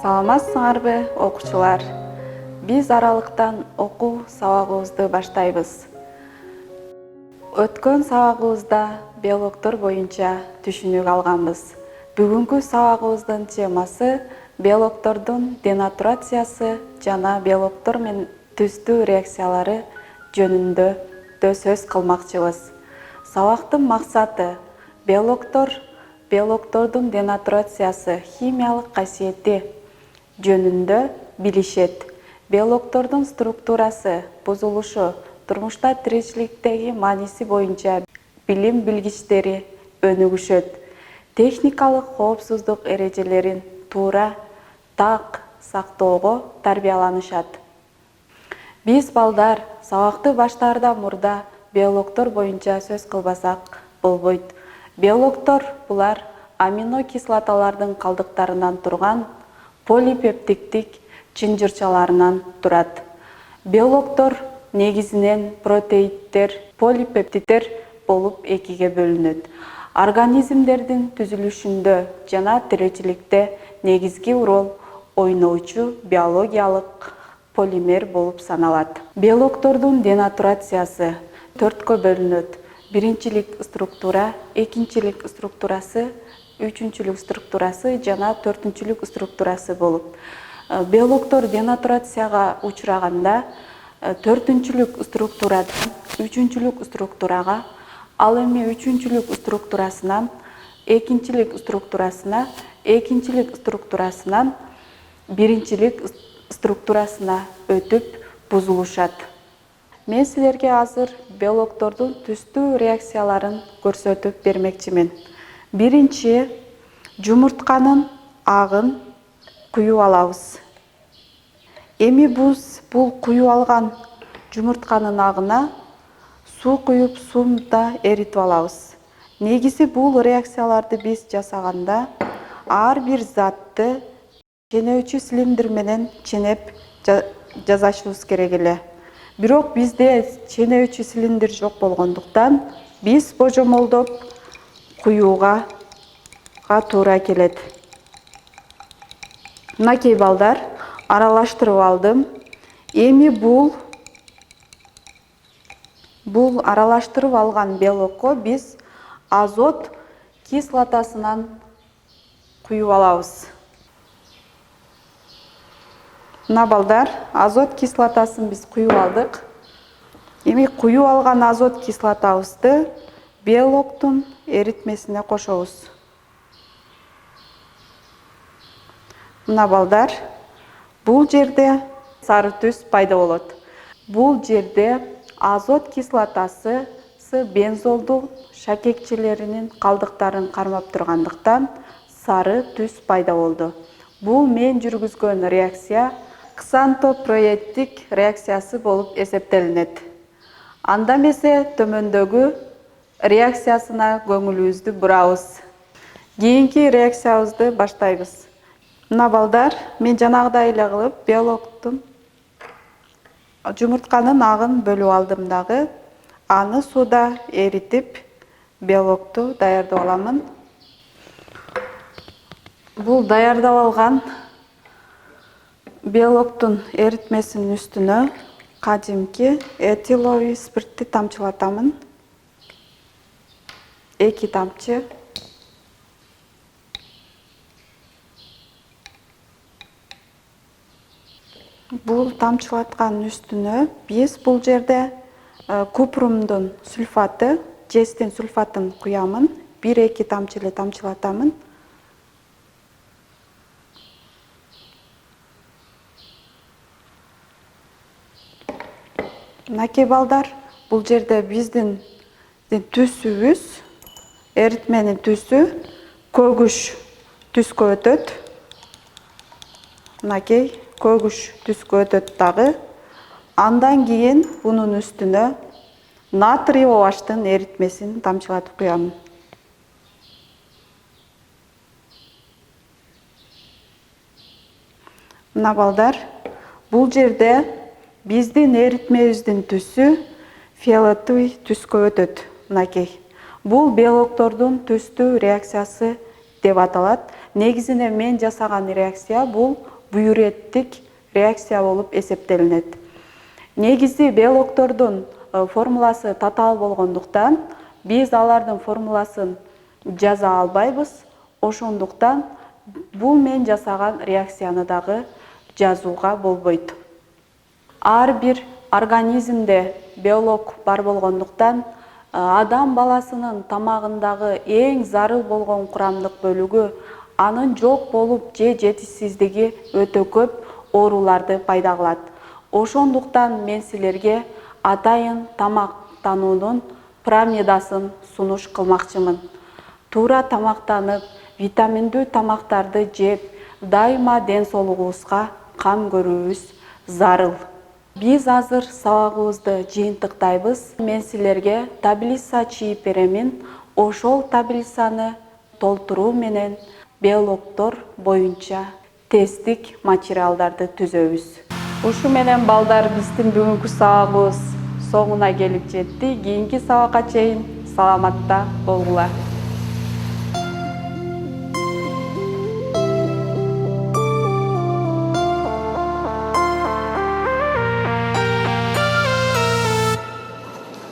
Саламатсыңарбы, окуучулар? Биз аралыктан окуу сабагыбызды баштайбыз. Өткөн сабагыбызда биологдор боюнча түшүнүк алганбыз. Бүгүнкү сабагыбыздын темасы биологдордун денатурациясы жана биологдор менен түстүү реакциялары жөнүндө сөз кылмакчыбыз. Сабактын максаты биологдордун денатурациясы химиялык касиети жөнүндө билишет. Биологдордун структурасы, бузулушу, турмушта тиричиликтеги мааниси боюнча билим билгичтери өнүгүшөт. Техникалык коопсуздук эрежелерин туура так сактоого тарбияланышат. Биз балдар сабакты баштаардан мурда биологдор боюнча сөз кылбасак болбойт. Биологдор булар амино кислоталардын калдыктарынан турган полипептиктик чынжырчаларынан турат. Биологдор негизинен протеиддер, полипептиддер болуп экиге бөлүнөт. Организмдердин түзүлүшүндө жана тиричиликте негизги роль ойноочу биологиялык полимер болуп саналат. Биологдордун денатурациясы 4кө бөлүнөт. Биринчилик структура, экинчилик структурасы, үчүнчүлүк структурасы жана төртүнчүлүк структурасы болуп. Биологдор денатурацияга учураганда төртүнчүлүк структурадан үчүнчүлүк структурага, ал эми үчүнчүлүк структурасынан экинчилик структурасына, экинчилик структурасынан биринчилик структурасына өтүп бузулушат. Мен силерге азыр биологдордун түстүү реакцияларын көрсөтүп бермекчимин. Биринчи, жумуртканын агын куюп алабыз. Эми биз бул куюп алган жумуртканын агына суу куюп, сууда эритип алабыз. Негизи бул реакцияларды биз жасаганда ар бир затты ченөөчү цилиндр менен ченеп жасашыбыз керек эле. Бирок бизде ченөөчү цилиндр жок болгондуктан биз божомолдоп куюуга туура келет. Мынакей балдар, аралаштырып алдым. Эми бул аралаштырып алган белокко биз азот кислотасынан куюп алабыз. Мына балдар, азот кислотасын биз куюп алдык. Эми куюп алган азот кислотабызды белоктун эритмесине кошобуз. Мына балдар, бул жерде сары түс пайда болот. Бул жерде азот кислотасы бензолдун шакекчелеринин калдыктарын кармап тургандыктан сары түс пайда болду. Бул мен жүргүзгөн реакция ксантопроектик реакциясы болуп эсептелинет. Анда эмесе төмөндөгү реакциясына көңүлүбүздү бурабыз. Кийинки реакциябызды баштайбыз. Мына балдар, мен жанагыдай эле кылып биологдун жумуртканын агын бөлүп алдым дагы. Аны сууда эритип, биологду даярдап аламын. Бул даярдап алган биологдун эритмесинин үстүнө кадимки этиловый спиртти тамчылатамын. 2 тамчы. Бул тамчылаткан үстүнө биз бул жерде купрумдун сульфаты, жестин сульфатын куямын. 1-2 тамчы эле тамчылатамын. Мынакей балдар, бул жерде биздин түсүбүз, эритменин түсү көгүш түскө өтөт. Мынакей көгүш түскө өтөт дагы. Андан кийин бунун үстүнө натрий OH эритмесин тамчылатып куямын. Мына балдар, бул жерде биздин эритмебиздин түсү фиолетовый түскө өтөт. Мынакей. Бул белоктордун түстүү реакциясы деп аталат. Негизинен мен жасаган реакция бул буюреттик реакция болуп эсептелинет. Негизи белоктордун формуласы татаал болгондуктан биз алардын формуласын жаза албайбыз. Ошондуктан бул мен жасаган реакцияны дагы жазууга болбойт. Ар бир организмде белок бар болгондуктан адам баласынын тамагындагы эң зарыл болгон курамдык бөлүгү анын жок болуп же жетишсиздиги өтө көп ооруларды пайда кылат. Ошондуктан мен силерге атайын тамактануунун пирамидасын сунуш кылмакчымын. Туура тамактанып, витаминдүү тамактарды жеп, дайыма ден соолугубузга кам көрүүбүз зарыл. Биз азыр сабагыбызды жыйынтыктайбыз. Мен силерге таблица чийип беремин. Ошол таблицаны толтуруу менен белоктор боюнча тесттик материалдарды түзөбүз. Ушу менен балдар биздин бүгүнкү сабагыбыз соңуна келип жетти. Кийинки сабакка чейин саламатта болгула.